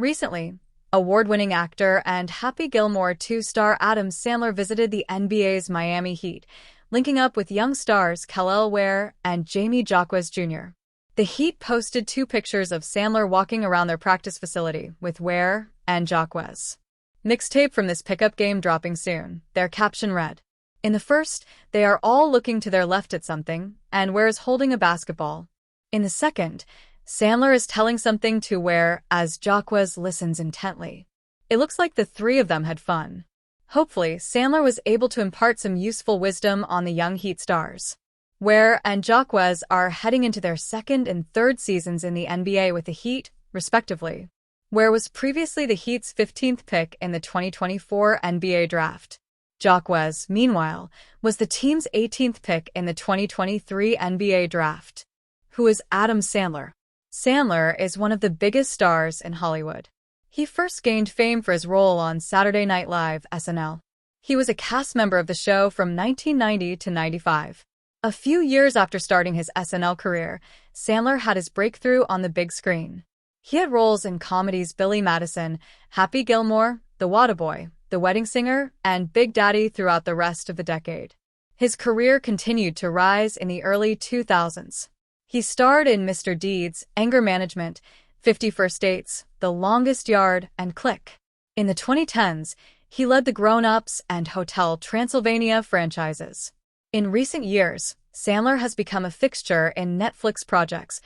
Recently, award-winning actor and Happy Gilmore 2 star Adam Sandler visited the NBA's Miami Heat, linking up with young stars Kel'el Ware and Jamie Jaquez Jr. The Heat posted two pictures of Sandler walking around their practice facility with Ware and Jaquez. Mixtape from this pickup game dropping soon. Their caption read, "In the first, they are all looking to their left at something, and Ware is holding a basketball. In the second, Sandler is telling something to Ware as Jaquez listens intently. It looks like the three of them had fun." Hopefully, Sandler was able to impart some useful wisdom on the young Heat stars. Ware and Jaquez are heading into their second and third seasons in the NBA with the Heat, respectively. Ware was previously the Heat's 15th pick in the 2024 NBA draft. Jaquez, meanwhile, was the team's 18th pick in the 2023 NBA draft. Who is Adam Sandler? Sandler is one of the biggest stars in Hollywood. He first gained fame for his role on Saturday Night Live (SNL). He was a cast member of the show from 1990 to 95. A few years after starting his SNL career, Sandler had his breakthrough on the big screen. He had roles in comedies Billy Madison, Happy Gilmore, The Waterboy, The Wedding Singer, and Big Daddy throughout the rest of the decade. His career continued to rise in the early 2000s. He starred in Mr. Deeds, Anger Management, 50 First Dates, The Longest Yard, and Click. In the 2010s, he led the Grown Ups and Hotel Transylvania franchises. In recent years, Sandler has become a fixture in Netflix projects,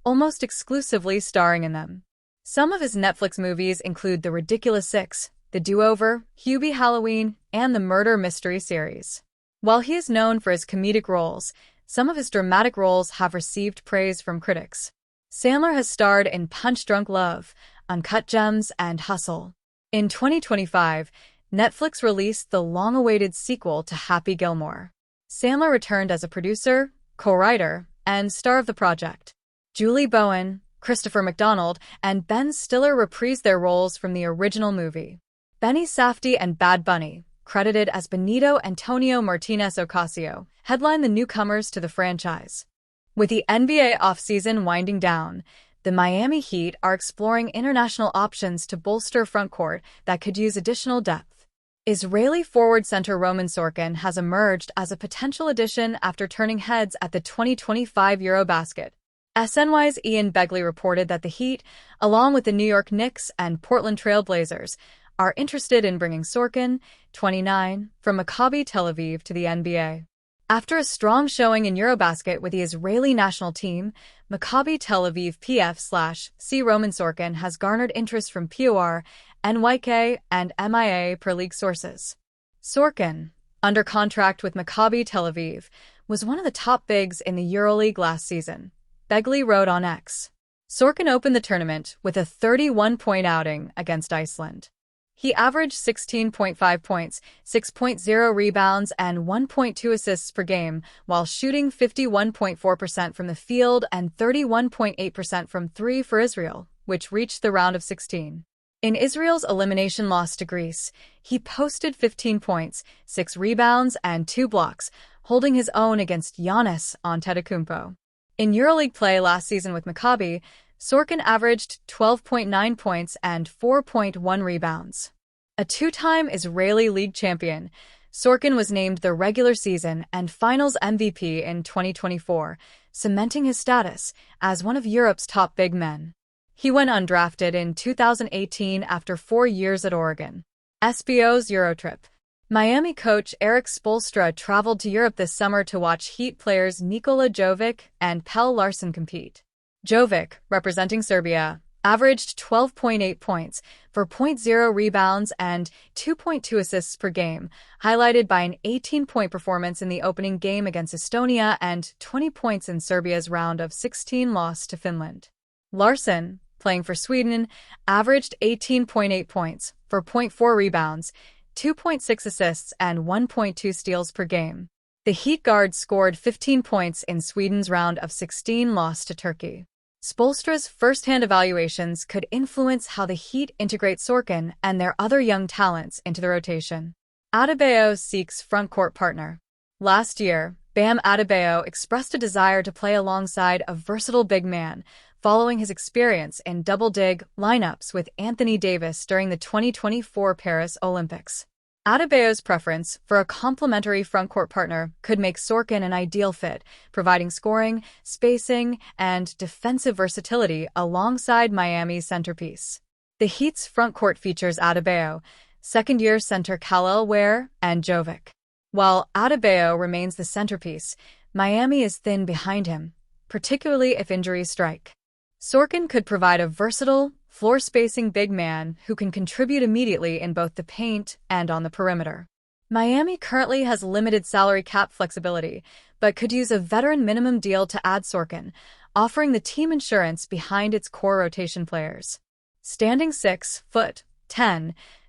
almost exclusively starring in them. Some of his Netflix movies include The Ridiculous Six, The Do-Over, Hubie Halloween, and the Murder Mystery series. While he is known for his comedic roles, some of his dramatic roles have received praise from critics. Sandler has starred in Punch Drunk Love, Uncut Gems, and Hustle. In 2025, Netflix released the long-awaited sequel to Happy Gilmore. Sandler returned as a producer, co-writer, and star of the project. Julie Bowen, Christopher McDonald, and Ben Stiller reprised their roles from the original movie. Benny Safdie and Bad Bunny, credited as Benito Antonio Martinez Ocasio, headlined the newcomers to the franchise. With the NBA offseason winding down, the Miami Heat are exploring international options to bolster frontcourt that could use additional depth. Israeli forward center Roman Sorcin has emerged as a potential addition after turning heads at the 2025 Eurobasket. SNY's Ian Begley reported that the Heat, along with the New York Knicks and Portland Trail Blazers, are interested in bringing Sorcin, 29, from Maccabi Tel Aviv to the NBA. After a strong showing in Eurobasket with the Israeli national team, Maccabi Tel Aviv PF/C Roman Sorcin has garnered interest from POR, NYK, and MIA per league sources. Sorcin, under contract with Maccabi Tel Aviv, was one of the top bigs in the EuroLeague last season. Begley wrote on X. Sorcin opened the tournament with a 31-point outing against Iceland. He averaged 16.5 points, 6.0 rebounds, and 1.2 assists per game, while shooting 51.4% from the field and 31.8% from three for Israel, which reached the round of 16. In Israel's elimination loss to Greece, he posted 15 points, 6 rebounds, and 2 blocks, holding his own against Giannis Antetokounmpo. In EuroLeague play last season with Maccabi, Sorcin averaged 12.9 points and 4.1 rebounds. A two-time Israeli League champion, Sorcin was named the regular season and finals MVP in 2024, cementing his status as one of Europe's top big men. He went undrafted in 2018 after 4 years at Oregon. SBO's Eurotrip. Miami coach Erik Spoelstra traveled to Europe this summer to watch Heat players Nikola Jovic and Pelle Larsson compete. Jovic, representing Serbia, averaged 12.8 points, 4.0 rebounds, and 2.2 assists per game, highlighted by an 18-point performance in the opening game against Estonia and 20 points in Serbia's round of 16 loss to Finland. Larsson, playing for Sweden, averaged 18.8 points, 4.4 rebounds, 2.6 assists, and 1.2 steals per game. The Heat guard scored 15 points in Sweden's round of 16 loss to Turkey. Spoelstra's first-hand evaluations could influence how the Heat integrate Sorcin and their other young talents into the rotation. Adebayo seeks frontcourt partner. Last year, Bam Adebayo expressed a desire to play alongside a versatile big man, following his experience in double-dig lineups with Anthony Davis during the 2024 Paris Olympics. Adebayo's preference for a complementary frontcourt partner could make Sorcin an ideal fit, providing scoring, spacing, and defensive versatility alongside Miami's centerpiece. The Heat's frontcourt features Adebayo, second-year center Khalil Ware, and Jovic. While Adebayo remains the centerpiece, Miami is thin behind him, particularly if injuries strike. Sorcin could provide a versatile, floor-spacing big man who can contribute immediately in both the paint and on the perimeter. Miami currently has limited salary cap flexibility, but could use a veteran minimum deal to add Sorcin, offering the team insurance behind its core rotation players. Standing 6'10",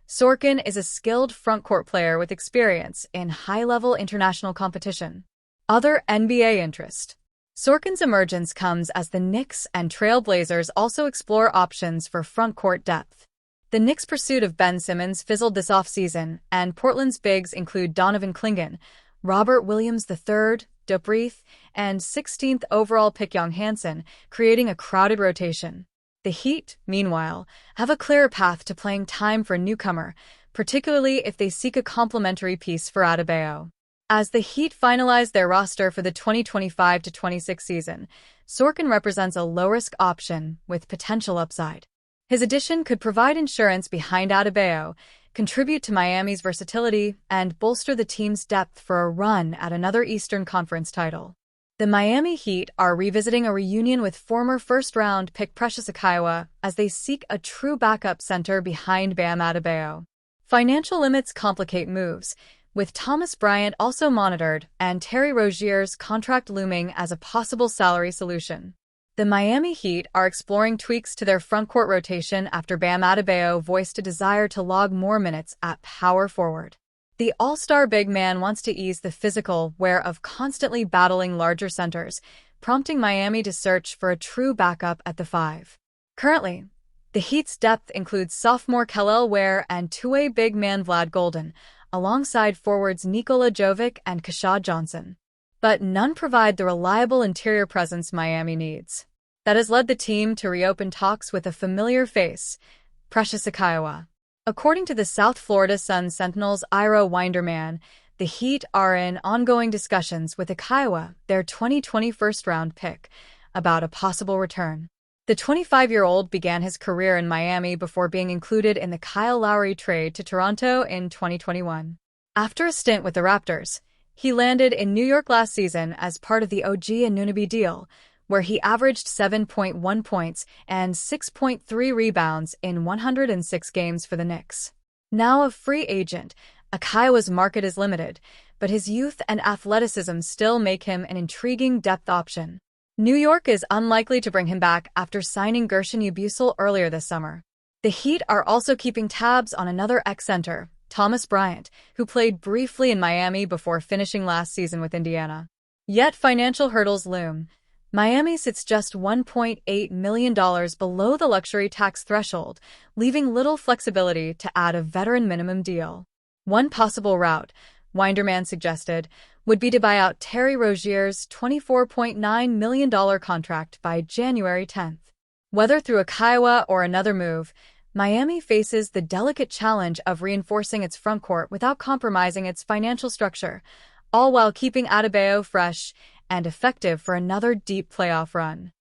Sorcin is a skilled frontcourt player with experience in high-level international competition. Other NBA interest. Sorcin's emergence comes as the Knicks and Trail Blazers also explore options for frontcourt depth. The Knicks' pursuit of Ben Simmons fizzled this offseason, and Portland's bigs include Donovan Clingan, Robert Williams III, Dupreath, and 16th overall pick Young Hansen, creating a crowded rotation. The Heat, meanwhile, have a clearer path to playing time for a newcomer, particularly if they seek a complementary piece for Adebayo. As the Heat finalize their roster for the 2025-26 season, Sorcin represents a low-risk option with potential upside. His addition could provide insurance behind Adebayo, contribute to Miami's versatility, and bolster the team's depth for a run at another Eastern Conference title. The Miami Heat are revisiting a reunion with former first-round pick Precious Achiuwa as they seek a true backup center behind Bam Adebayo. Financial limits complicate moves, with Thomas Bryant also monitored and Terry Rozier's contract looming as a possible salary solution. The Miami Heat are exploring tweaks to their frontcourt rotation after Bam Adebayo voiced a desire to log more minutes at power forward. The all-star big man wants to ease the physical wear of constantly battling larger centers, prompting Miami to search for a true backup at the 5. Currently, the Heat's depth includes sophomore Khalil Ware and two-way big man Vlad Golden, alongside forwards Nikola Jovic and Keshad Johnson. But none provide the reliable interior presence Miami needs. That has led the team to reopen talks with a familiar face, Precious Achiuwa. According to the South Florida Sun-Sentinel's Ira Winderman, the Heat are in ongoing discussions with Achiuwa, their 2020 first-round pick, about a possible return. The 25-year-old began his career in Miami before being included in the Kyle Lowry trade to Toronto in 2021. After a stint with the Raptors, he landed in New York last season as part of the OG Anunoby deal, where he averaged 7.1 points and 6.3 rebounds in 106 games for the Knicks. Now a free agent, Achiuwa's market is limited, but his youth and athleticism still make him an intriguing depth option. New York is unlikely to bring him back after signing Gershon Yabusele earlier this summer. The Heat are also keeping tabs on another ex-center, Thomas Bryant, who played briefly in Miami before finishing last season with Indiana. Yet financial hurdles loom. Miami sits just $1.8 million below the luxury tax threshold, leaving little flexibility to add a veteran minimum deal. One possible route, Winderman suggested, would be to buy out Terry Rozier's $24.9 million contract by January 10th. Whether through Achiuwa or another move, Miami faces the delicate challenge of reinforcing its frontcourt without compromising its financial structure, all while keeping Adebayo fresh and effective for another deep playoff run.